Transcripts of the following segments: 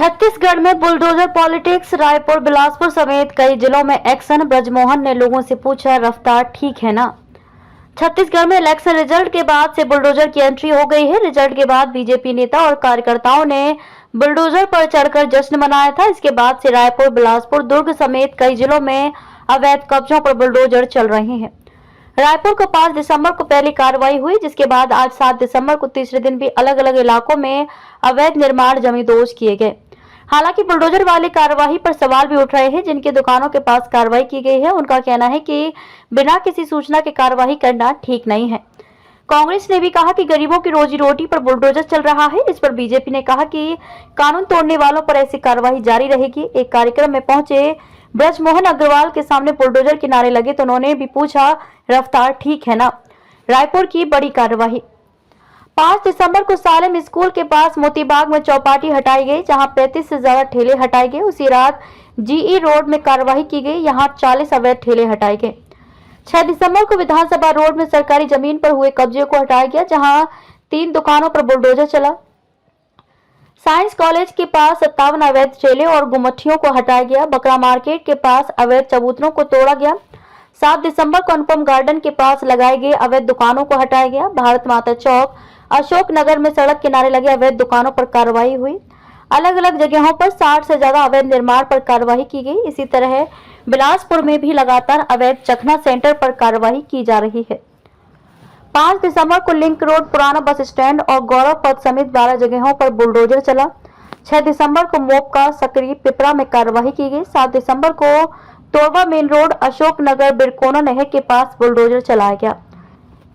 छत्तीसगढ़ में bulldozer politics. Raipur, Bilaspur समेत कई जिलों में एक्शन। ब्रजमोहन ने लोगों से पूछा, रफ्तार ठीक है ना? छत्तीसगढ़ में इलेक्शन रिजल्ट के बाद से बुलडोजर की एंट्री हो गई है। रिजल्ट के बाद बीजेपी नेता और कार्यकर्ताओं ने बुलडोजर पर चढ़कर जश्न मनाया था। इसके बाद से रायपुर, बिलासपुर, दुर्ग समेत कई जिलों में अवैध कब्जों पर बुलडोजर चल रहे हैं। रायपुर को 5 दिसंबर को पहली कार्रवाई हुई, जिसके बाद आज 7 दिसंबर को तीसरे दिन भी अलग अलग इलाकों में अवैध निर्माण जमींदोज किए गए। हालांकि बुलडोजर वाली कार्रवाई पर सवाल भी उठ रहे हैं। जिनके दुकानों के पास कार्रवाई की गई है, उनका कहना है कि बिना किसी सूचना के कार्रवाई करना ठीक नहीं है। कांग्रेस ने भी कहा कि गरीबों की रोजी रोटी पर बुलडोजर चल रहा है। इस पर बीजेपी ने कहा कि कानून तोड़ने वालों पर ऐसी कार्रवाई जारी रहेगी। एक कार्यक्रम में पहुंचे ब्रजमोहन अग्रवाल के सामने बुलडोजर के नारे लगे तो उन्होंने भी पूछा, रफ्तार ठीक है ना? रायपुर की बड़ी कार्रवाई। 5 दिसंबर को सालेम स्कूल के पास मोतीबाग में चौपाटी हटाई गई, जहां 35 से ज्यादा ठेले हटाए गए। उसी रात जीई रोड में कार्रवाई की गई, यहां 40 अवैध ठेले हटाए गए। 6 दिसंबर को विधानसभा रोड में सरकारी जमीन पर हुए कब्जे को हटाया गया, जहां 3 दुकानों पर बुलडोजर चला। साइंस कॉलेज के पास 57 अवैध ठेले और गुमठियों को हटाया गया। बकरा मार्केट के पास अवैध चबूतरों को तोड़ा गया। 7 दिसंबर को अनुपम गार्डन के पास लगाए गए अवैध दुकानों को हटाया गया। भारत माता चौक, अशोक नगर में सड़क किनारे लगे अवैध दुकानों पर कार्रवाई हुई। अलग अलग जगहों पर 60 से ज्यादा अवैध निर्माण पर कार्रवाई की गई। इसी तरह बिलासपुर में भी लगातार अवैध चखना सेंटर पर कार्रवाई की जा रही है। 5 दिसंबर को लिंक रोड, पुराना बस स्टैंड और गौरव पथ समेत 12 जगहों पर बुलडोजर चला। 6 दिसंबर को मोपका, सकरी, पिपरा में कार्रवाई की गई। 7 दिसंबर को तोरवा मेन रोड, अशोक नगर, बिरकोना नहर के पास बुलडोजर चलाया गया।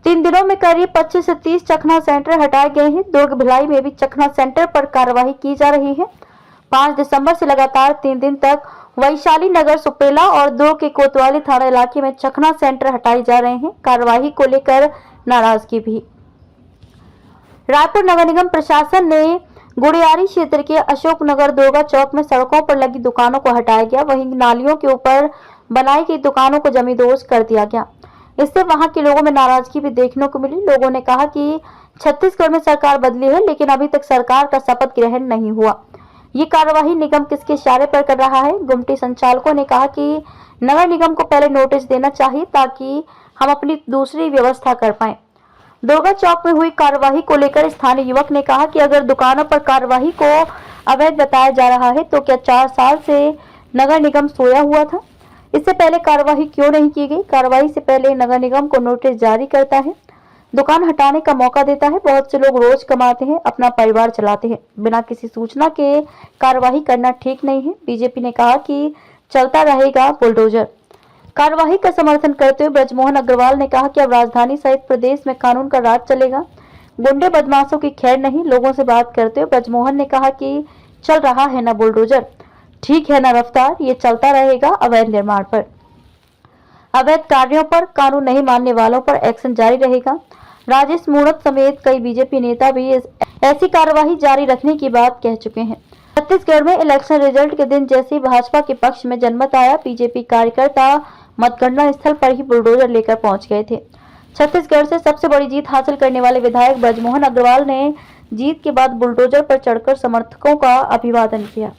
3 दिनों में करीब 25 से 30 चखना सेंटर हटाए गए हैं। दुर्ग, भिलाई में भी चखना सेंटर पर कार्रवाई की जा रही है। 5 दिसंबर से लगातार 3 दिन तक वैशाली नगर, सुपेला और दुर्ग के कोतवाली थाना इलाके में चखना सेंटर हटाए जा रहे हैं। कार्रवाई को लेकर नाराजगी भी। रायपुर नगर निगम प्रशासन ने गुड़ियारी क्षेत्र के अशोक नगर, दुर्गा चौक में सड़कों पर लगी दुकानों को हटाया गया। वहीं नालियों के ऊपर बनाई गई दुकानों को जमींदोज कर दिया गया। इससे वहां के लोगों में नाराजगी भी देखने को मिली। लोगों ने कहा कि छत्तीसगढ़ में सरकार बदली है, लेकिन अभी तक सरकार का शपथ ग्रहण नहीं हुआ। ये कार्यवाही निगम किसके इशारे पर कर रहा है? गुमटी संचालकों ने कहा कि नगर निगम को पहले नोटिस देना चाहिए ताकि हम अपनी दूसरी व्यवस्था कर पाए। दुर्गा चौक में हुई कार्यवाही को लेकर स्थानीय युवक ने कहा कि अगर दुकानों पर कार्यवाही को अवैध बताया जा रहा है तो क्या 4 साल से नगर निगम सोया हुआ था? इससे पहले कार्यवाही क्यों नहीं की गई? कार्यवाही से पहले नगर निगम को नोटिस जारी करता है, दुकान हटाने का मौका देता है। बहुत से लोग रोज कमाते हैं, अपना परिवार चलाते हैं। बिना किसी सूचना के कार्यवाही करना ठीक नहीं है। बीजेपी ने कहा कि चलता रहेगा बुलडोजर। कार्यवाही का समर्थन करते हुए ब्रजमोहन अग्रवाल ने कहा कि अब राजधानी सहित प्रदेश में कानून का राज चलेगा, गुंडे बदमाशों की खैर नहीं। लोगों से बात करते हुए ब्रजमोहन ने कहा कि चल रहा है ना बुलडोजर, ठीक है ना रफ्तार, ये चलता रहेगा। अवैध निर्माण पर, अवैध कार्यों पर, कानून नहीं मानने वालों पर एक्शन जारी रहेगा। राजेश मूणत समेत कई बीजेपी नेता भी ऐसी कार्यवाही जारी रखने की बात कह चुके हैं। छत्तीसगढ़ में इलेक्शन रिजल्ट के दिन जैसे ही भाजपा के पक्ष में जनमत आया, बीजेपी कार्यकर्ता मतगणना स्थल पर ही बुलडोजर लेकर पहुंच गए थे। छत्तीसगढ़ से सबसे बड़ी जीत हासिल करने वाले विधायक ब्रजमोहन अग्रवाल ने जीत के बाद बुलडोजर पर चढ़कर समर्थकों का अभिवादन किया।